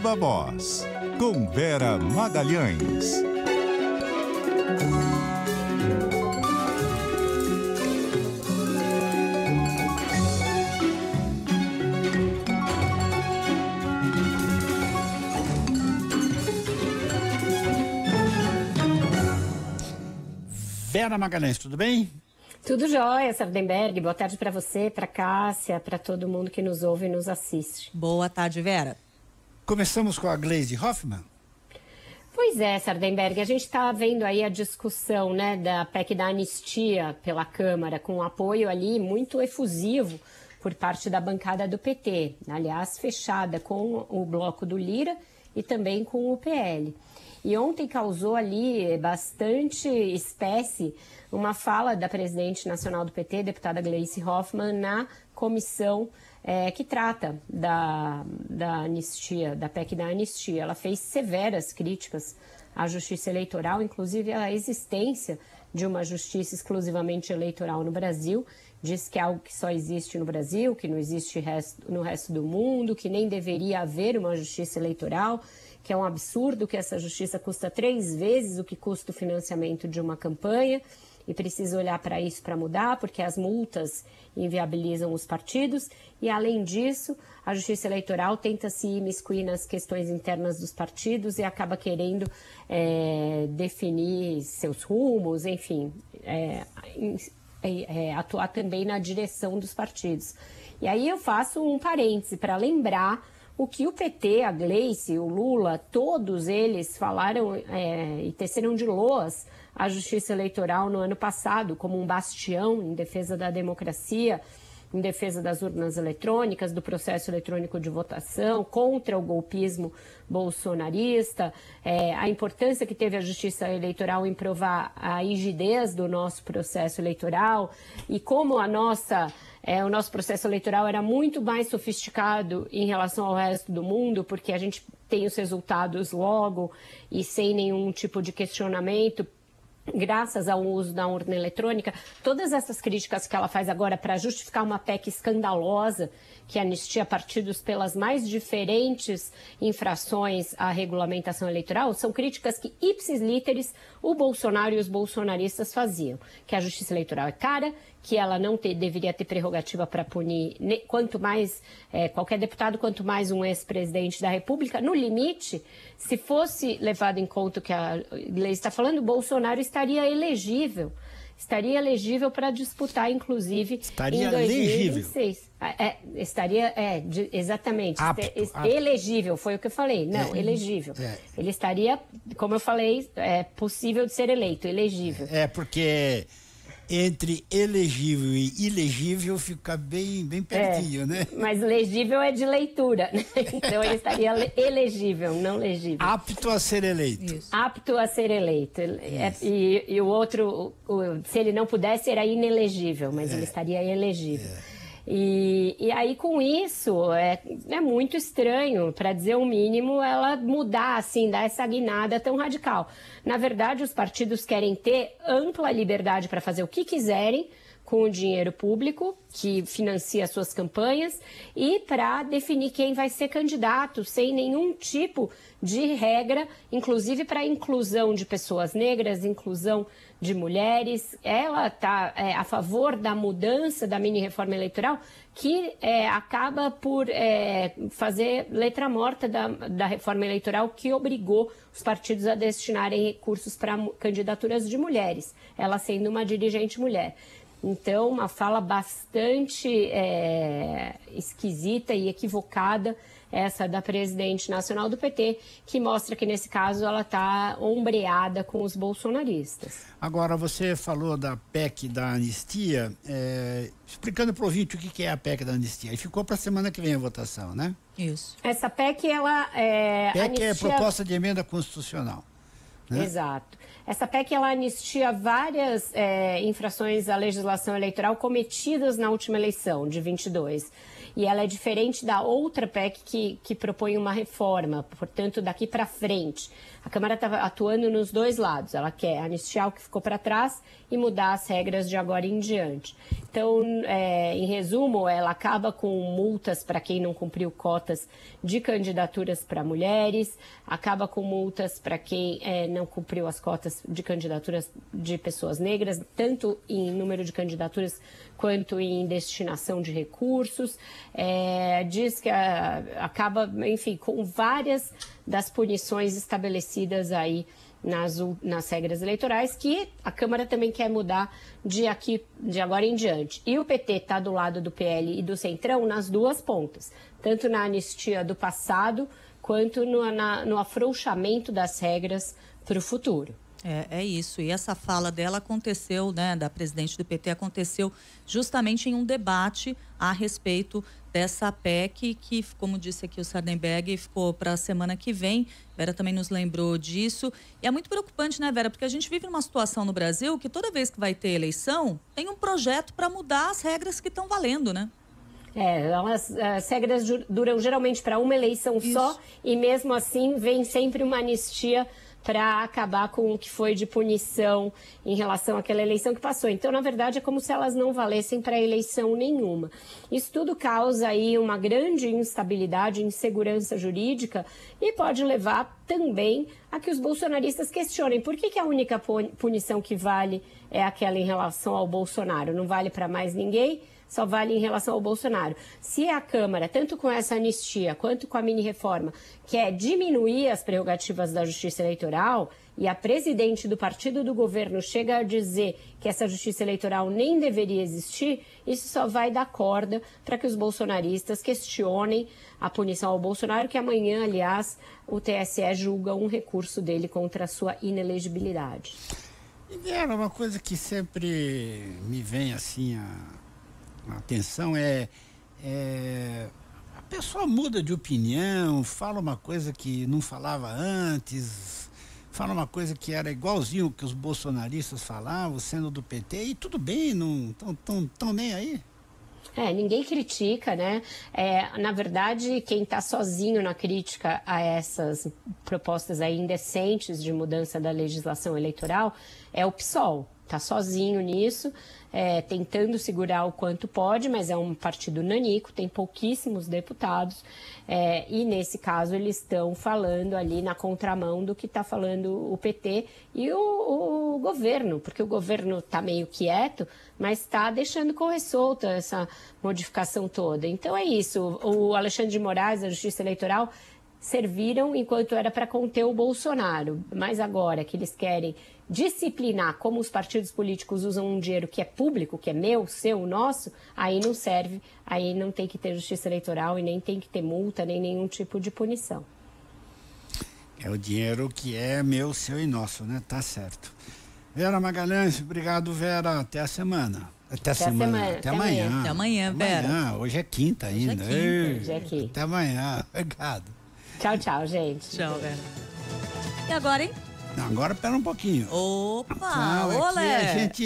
Viva Voz, com Vera Magalhães. Vera Magalhães, tudo bem? Tudo jóia, Sardenberg. Boa tarde para você, para Cássia, para todo mundo que nos ouve e nos assiste. Boa tarde, Vera. Começamos com a Gleisi Hoffmann. Pois é, Sardenberg, a gente está vendo aí a discussão, né, da PEC da anistia pela Câmara, com um apoio ali muito efusivo por parte da bancada do PT, aliás, fechada com o bloco do Lira e também com o PL. E ontem causou ali bastante espécie uma fala da presidente nacional do PT, deputada Gleisi Hoffmann, na comissão que trata da anistia, da PEC da anistia. Ela fez severas críticas à justiça eleitoral, inclusive à existência de uma justiça exclusivamente eleitoral no Brasil. Diz que é algo que só existe no Brasil, que não existe no resto do mundo, que nem deveria haver uma justiça eleitoral, que é um absurdo, que essa justiça custa 3 vezes o que custa o financiamento de uma campanha e precisa olhar para isso para mudar, porque as multas inviabilizam os partidos e, além disso, a justiça eleitoral tenta se imiscuir nas questões internas dos partidos e acaba querendo definir seus rumos, enfim, atuar também na direção dos partidos. E aí eu faço um parêntese para lembrar o que o PT, a Gleisi, o Lula, todos eles falaram e teceram de loas a justiça eleitoral no ano passado como um bastião em defesa da democracia, em defesa das urnas eletrônicas, do processo eletrônico de votação, contra o golpismo bolsonarista, a importância que teve a justiça eleitoral em provar a rigidez do nosso processo eleitoral e como o nosso processo eleitoral era muito mais sofisticado em relação ao resto do mundo, porque a gente tem os resultados logo e sem nenhum tipo de questionamento, graças ao uso da urna eletrônica. Todas essas críticas que ela faz agora para justificar uma PEC escandalosa que anistia partidos pelas mais diferentes infrações à regulamentação eleitoral são críticas que, ipsis literis, o Bolsonaro e os bolsonaristas faziam. Que a justiça eleitoral é cara, que ela não deveria ter prerrogativa para punir quanto mais qualquer deputado, quanto mais um ex-presidente da República. No limite, se fosse levado em conta o que a Gleisi está falando, o Bolsonaro estaria elegível para disputar, inclusive, em 2026. Exatamente. Apto. Elegível, foi o que eu falei. Não, elegível. Ele estaria, como eu falei, possível de ser eleito, elegível. Porque entre elegível e ilegível fica bem pertinho, né? Mas legível é de leitura, né? Então ele estaria elegível, não legível. Apto a ser eleito. Isso. Apto a ser eleito. E o outro, se ele não pudesse, era inelegível, mas ele estaria elegível. E aí, com isso, é muito estranho, para dizer o mínimo, ela mudar, assim, dar essa guinada tão radical. Na verdade, os partidos querem ter ampla liberdade para fazer o que quiserem com o dinheiro público, que financia suas campanhas, e para definir quem vai ser candidato, sem nenhum tipo de regra, inclusive para a inclusão de pessoas negras, inclusão de mulheres. Ela está a favor da mudança da mini-reforma eleitoral, que acaba por fazer letra morta da reforma eleitoral, que obrigou os partidos a destinarem recursos para candidaturas de mulheres, ela sendo uma dirigente mulher. Então, uma fala bastante esquisita e equivocada, essa da presidente nacional do PT, que mostra que, nesse caso, ela está ombreada com os bolsonaristas. Agora, você falou da PEC da anistia, explicando para o ouvinte o que é a PEC da anistia. E ficou para a semana que vem a votação, né? Isso. Essa PEC, ela PEC é proposta de emenda constitucional. né? Exato. Essa PEC, ela anistia várias infrações à legislação eleitoral cometidas na última eleição, de 22. E ela é diferente da outra PEC que propõe uma reforma, portanto, daqui para frente. A Câmara está atuando nos dois lados. Ela quer anistiar o que ficou para trás e mudar as regras de agora em diante. Então, em resumo, ela acaba com multas para quem não cumpriu cotas de candidaturas para mulheres, acaba com multas para quem não cumpriu as cotas de candidaturas de pessoas negras, tanto em número de candidaturas quanto em destinação de recursos. Diz que acaba, enfim, com várias das punições estabelecidas aí nas regras eleitorais, que a Câmara também quer mudar de agora em diante. E o PT está do lado do PL e do Centrão nas duas pontas, tanto na anistia do passado, quanto no afrouxamento das regras para o futuro. É isso. E essa fala dela aconteceu, né, da presidente do PT, aconteceu justamente em um debate a respeito dessa PEC que, como disse aqui o Sardenberg, ficou para a semana que vem. Vera também nos lembrou disso. E é muito preocupante, né, Vera? Porque a gente vive numa situação no Brasil que toda vez que vai ter eleição, tem um projeto para mudar as regras que estão valendo, né? As regras duram geralmente para uma eleição só, e mesmo assim vem sempre uma anistia para acabar com o que foi de punição em relação àquela eleição que passou. Então, na verdade, é como se elas não valessem para eleição nenhuma. Isso tudo causa aí uma grande instabilidade, insegurança jurídica, e pode levar também a que os bolsonaristas questionem por que a única punição que vale é aquela em relação ao Bolsonaro. Não vale para mais ninguém? Só vale em relação ao Bolsonaro. Se a Câmara, tanto com essa anistia quanto com a mini-reforma, quer diminuir as prerrogativas da Justiça Eleitoral, e a presidente do partido do governo chega a dizer que essa Justiça Eleitoral nem deveria existir, isso só vai dar corda para que os bolsonaristas questionem a punição ao Bolsonaro, que amanhã, aliás, o TSE julga um recurso dele contra a sua inelegibilidade. E era uma coisa que sempre me vem assim a atenção a pessoa muda de opinião, fala uma coisa que não falava antes, fala uma coisa que era igualzinho que os bolsonaristas falavam, sendo do PT, e tudo bem, não tão nem aí. Ninguém critica, né? Na verdade, quem está sozinho na crítica a essas propostas aí indecentes de mudança da legislação eleitoral é o PSOL. Está sozinho nisso, tentando segurar o quanto pode, mas é um partido nanico, tem pouquíssimos deputados, e nesse caso eles estão falando ali na contramão do que está falando o PT e o governo, porque o governo está meio quieto, mas está deixando correr solta essa modificação toda. Então é isso, o Alexandre de Moraes, a Justiça Eleitoral, serviram enquanto era para conter o Bolsonaro, mas agora que eles querem disciplinar como os partidos políticos usam um dinheiro que é público, que é meu, seu, nosso, aí não serve, aí não tem que ter justiça eleitoral e nem tem que ter multa, nem nenhum tipo de punição. É o dinheiro que é meu, seu e nosso, né? Tá certo. Vera Magalhães, obrigado, Vera. Até a semana. Até semana. Até amanhã. Até amanhã, Vera. Amanhã. Hoje é quinta ainda. Hoje é quinta. Até amanhã. Obrigado. Tchau, gente. Tchau, Vera. E agora, hein? Agora, pera um pouquinho. Opa! Não, Olé! a gente